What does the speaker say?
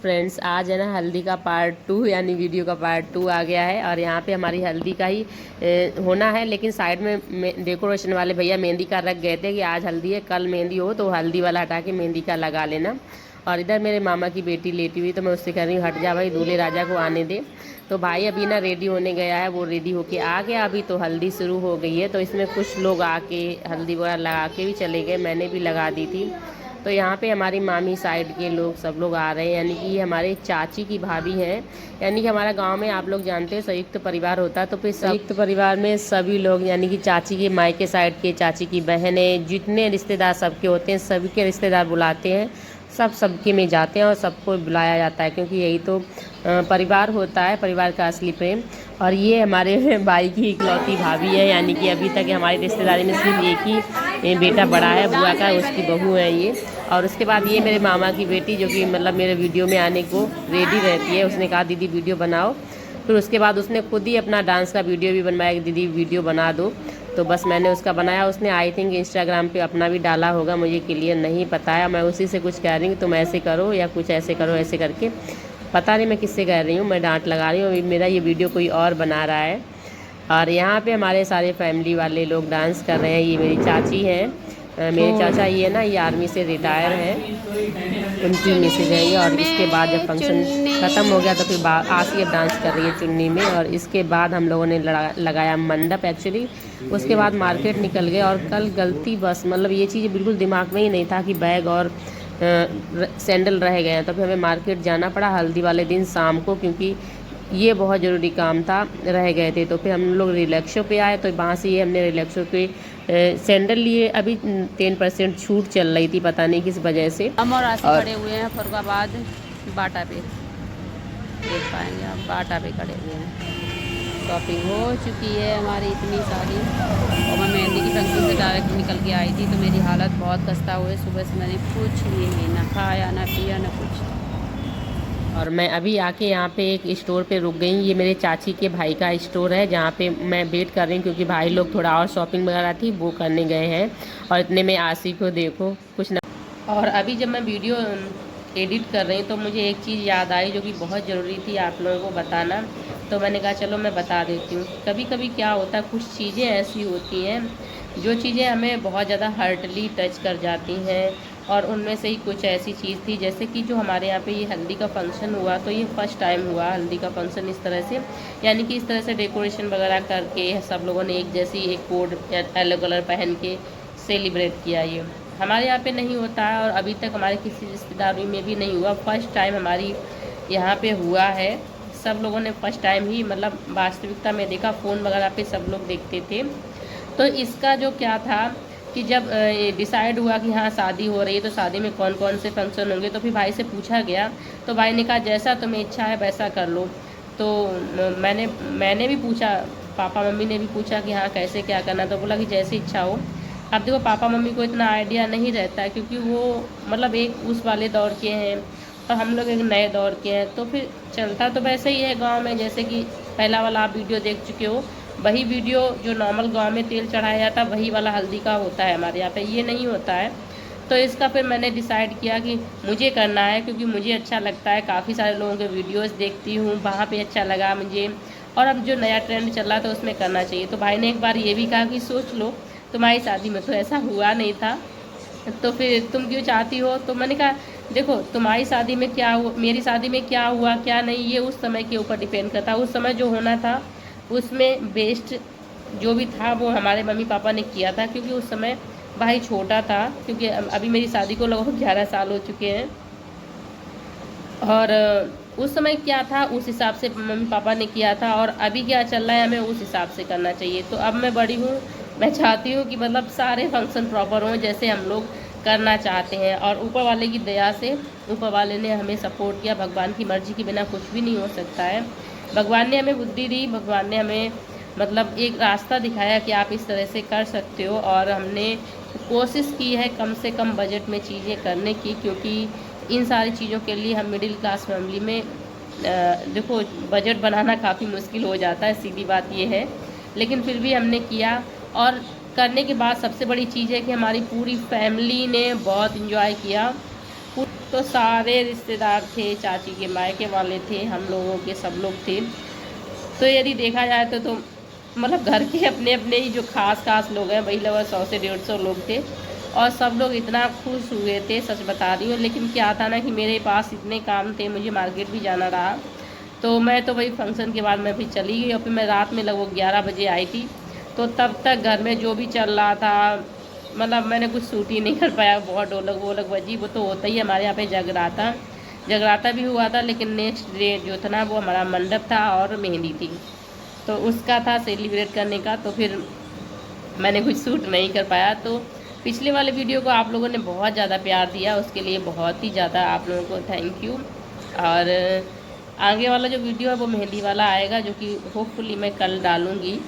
Friends, आज है ना हल्दी का पार्ट 2 यानी वीडियो का पार्ट 2 आ गया है। और यहाँ पे हमारी हल्दी का ही होना है, लेकिन साइड में डेकोरेशन वाले भैया मेहंदी का रख गए थे कि आज हल्दी है, कल मेहंदी हो तो हल्दी वाला हटा के मेहंदी का लगा लेना। और इधर मेरे मामा की बेटी लेटी हुई, तो मैं उससे कह रही हूँ हट जा भाई, दूल्हे राजा को आने दे। तो भाई अभी ना रेडी होने गया है, वो रेडी होके आ गया अभी, तो हल्दी शुरू हो गई है। तो इसमें कुछ लोग आके हल्दी वगैरह लगा के भी चले गए, मैंने भी लगा दी थी। तो यहाँ पे हमारी मामी साइड के लोग सब लोग आ रहे हैं, यानी कि ये हमारे चाची की भाभी हैं। यानी कि हमारा गांव में आप लोग जानते हैं संयुक्त परिवार होता है, तो फिर संयुक्त परिवार में सभी लोग यानी कि चाची के मायके साइड के, चाची की बहनें, जितने रिश्तेदार सबके होते हैं सभी के रिश्तेदार बुलाते हैं, सबके में जाते हैं और सबको बुलाया जाता है, क्योंकि यही तो परिवार होता है, परिवार का असली प्रेम। और ये हमारे भाई की इकलौती भाभी है, यानी कि अभी तक हमारी रिश्तेदारी में सिर्फ एक ही बेटा बड़ा है बुआ का, उसकी बहू है ये। और उसके बाद ये मेरे मामा की बेटी, जो कि मतलब मेरे वीडियो में आने को रेडी रहती है, उसने कहा दीदी वीडियो बनाओ। फिर उसके बाद उसने खुद ही अपना डांस का वीडियो भी बनवाया कि दीदी वीडियो बना दो। तो बस मैंने उसका बनाया, उसने आई थिंक इंस्टाग्राम पे अपना भी डाला होगा, मुझे क्लियर नहीं पता है। मैं उसी से कुछ कह रही हूँ तुम ऐसे करो या कुछ ऐसे करो, ऐसे करके पता नहीं मैं किससे कह रही हूँ, मैं डांट लगा रही हूँ। मेरा ये वीडियो कोई और बना रहा है। और यहाँ पे हमारे सारे फैमिली वाले लोग डांस कर रहे हैं। ये मेरी चाची हैं, मेरे चाचा ये ना, ये आर्मी से रिटायर है, उनकी मैसेज है ये। और इसके बाद जब फंक्शन ख़त्म हो गया तो फिर आसिया डांस कर रही है चुन्नी में। और इसके बाद हम लोगों ने लगाया मंडप एक्चुअली। उसके बाद मार्केट निकल गए। और कल गलती बस मतलब ये चीज़ बिल्कुल दिमाग में ही नहीं था कि बैग और सैंडल रह गए हैं, तो फिर हमें मार्केट जाना पड़ा हल्दी वाले दिन शाम को, क्योंकि ये बहुत ज़रूरी काम था, रह गए थे। तो फिर हम लोग रिलैक्सो पे आए, तो वहाँ से ये हमने रिलैक्सो पे सैंडल लिए। अभी 10% छूट चल रही थी, पता नहीं किस वजह से। हम और आसिफ खड़े हुए हैं फरुखाबाद बाटा पे, देख पाएंगे आप, बाटा पे खड़े हुए हैं। शॉपिंग हो चुकी है हमारी इतनी सारी, और मैं मेहंदी की फंक्शन से डायरेक्ट निकल के आई थी, तो मेरी हालत बहुत खस्ता हुई। सुबह से मैंने कुछ नहीं, ना खाया ना पिया ना कुछ। और मैं अभी आके यहाँ पे एक स्टोर पे रुक गई। ये मेरे चाची के भाई का स्टोर है, जहाँ पे मैं वेट कर रही हूँ, क्योंकि भाई लोग थोड़ा और शॉपिंग वगैरह थी वो करने गए हैं। और इतने में आसिफ को देखो कुछ ना। और अभी जब मैं वीडियो एडिट कर रही हूँ तो मुझे एक चीज़ याद आई जो कि बहुत ज़रूरी थी आप लोगों को बताना, तो मैंने कहा चलो मैं बता देती हूँ। कभी कभी क्या होता है, कुछ चीज़ें ऐसी होती हैं जो चीज़ें हमें बहुत ज़्यादा हार्टली टच कर जाती हैं। और उनमें से ही कुछ ऐसी चीज़ थी, जैसे कि जो हमारे यहाँ पे ये हल्दी का फंक्शन हुआ, तो ये फर्स्ट टाइम हुआ हल्दी का फंक्शन इस तरह से, यानी कि इस तरह से डेकोरेशन वगैरह करके सब लोगों ने एक जैसी एक कोड येलो कलर पहन के सेलिब्रेट किया। ये हमारे यहाँ पे नहीं होता है, और अभी तक हमारे किसी रिश्तेदारी में भी नहीं हुआ। फर्स्ट टाइम हमारी यहाँ पे हुआ है। सब लोगों ने फर्स्ट टाइम ही मतलब वास्तविकता में देखा, फ़ोन वगैरह पे सब लोग देखते थे। तो इसका जो क्या था कि जब डिसाइड हुआ कि हाँ शादी हो रही है, तो शादी में कौन कौन से फंक्शन होंगे, तो फिर भाई से पूछा गया, तो भाई ने कहा जैसा तुम्हें इच्छा है वैसा कर लो। तो मैंने भी पूछा, पापा मम्मी ने भी पूछा कि हाँ कैसे क्या करना, तो बोला कि जैसी इच्छा हो। अब देखो पापा मम्मी को इतना आइडिया नहीं रहता है, क्योंकि वो मतलब एक उस वाले दौर के हैं और हम लोग एक नए दौर के हैं। तो फिर चलता तो वैसे ही है गांव में, जैसे कि पहला वाला आप वीडियो देख चुके हो, वही वीडियो जो नॉर्मल गांव में तेल चढ़ाया जाता है वही वाला हल्दी का होता है, हमारे यहाँ पे ये नहीं होता है। तो इसका फिर मैंने डिसाइड किया कि मुझे करना है, क्योंकि मुझे अच्छा लगता है। काफ़ी सारे लोगों के वीडियोस देखती हूँ, वहाँ पे अच्छा लगा मुझे, और अब जो नया ट्रेंड चल रहा था उसमें करना चाहिए। तो भाई ने एक बार ये भी कहा कि सोच लो, तुम्हारी शादी में तो ऐसा हुआ नहीं था, तो फिर तुम क्यों चाहती हो। तो मैंने कहा देखो तुम्हारी शादी में क्या हुआ, मेरी शादी में क्या हुआ क्या नहीं, ये उस समय के ऊपर डिपेंड करता। उस समय जो होना था उसमें बेस्ट जो भी था वो हमारे मम्मी पापा ने किया था, क्योंकि उस समय भाई छोटा था, क्योंकि अभी मेरी शादी को लगभग 11 साल हो चुके हैं। और उस समय क्या था उस हिसाब से मम्मी पापा ने किया था, और अभी क्या चल रहा है हमें उस हिसाब से करना चाहिए। तो अब मैं बड़ी हूँ, मैं चाहती हूँ कि मतलब सारे फंक्शन प्रॉपर हों जैसे हम लोग करना चाहते हैं। और ऊपर वाले की दया से ऊपर वाले ने हमें सपोर्ट किया। भगवान की मर्जी के बिना कुछ भी नहीं हो सकता है। भगवान ने हमें बुद्धि दी, भगवान ने हमें मतलब एक रास्ता दिखाया कि आप इस तरह से कर सकते हो। और हमने कोशिश की है कम से कम बजट में चीज़ें करने की, क्योंकि इन सारी चीज़ों के लिए हम मिडिल क्लास फैमिली में देखो बजट बनाना काफ़ी मुश्किल हो जाता है, सीधी बात ये है। लेकिन फिर भी हमने किया, और करने के बाद सबसे बड़ी चीज़ है कि हमारी पूरी फैमिली ने बहुत इन्जॉय किया। तो सारे रिश्तेदार थे, चाची के मायके वाले थे, हम लोगों के सब लोग थे। तो यदि देखा जाए तो मतलब घर के अपने अपने ही जो खास लोग हैं वही लगभग 100 से 150 लोग थे और सब लोग इतना खुश हुए थे, सच बता रही हूँ। लेकिन क्या था ना कि मेरे पास इतने काम थे, मुझे मार्केट भी जाना रहा, तो मैं तो वही फंक्शन के बाद मैं फिर चली गई और फिर मैं रात में लगभग 11 बजे आई थी। तो तब तक घर में जो भी चल रहा था, मतलब मैंने कुछ शूट ही नहीं कर पाया। बहुत ढोलक वोलक बजी, वो तो होता ही हमारे यहाँ पे जगराता भी हुआ था। लेकिन नेक्स्ट डे जो था ना वो हमारा मंडप था और मेहंदी थी, तो उसका था सेलिब्रेट करने का, तो फिर मैंने कुछ शूट नहीं कर पाया। तो पिछले वाले वीडियो को आप लोगों ने बहुत ज़्यादा प्यार दिया, उसके लिए बहुत ही ज़्यादा आप लोगों को थैंक यू। और आगे वाला जो वीडियो है वो मेहंदी वाला आएगा, जो कि होपफुली मैं कल डालूँगी।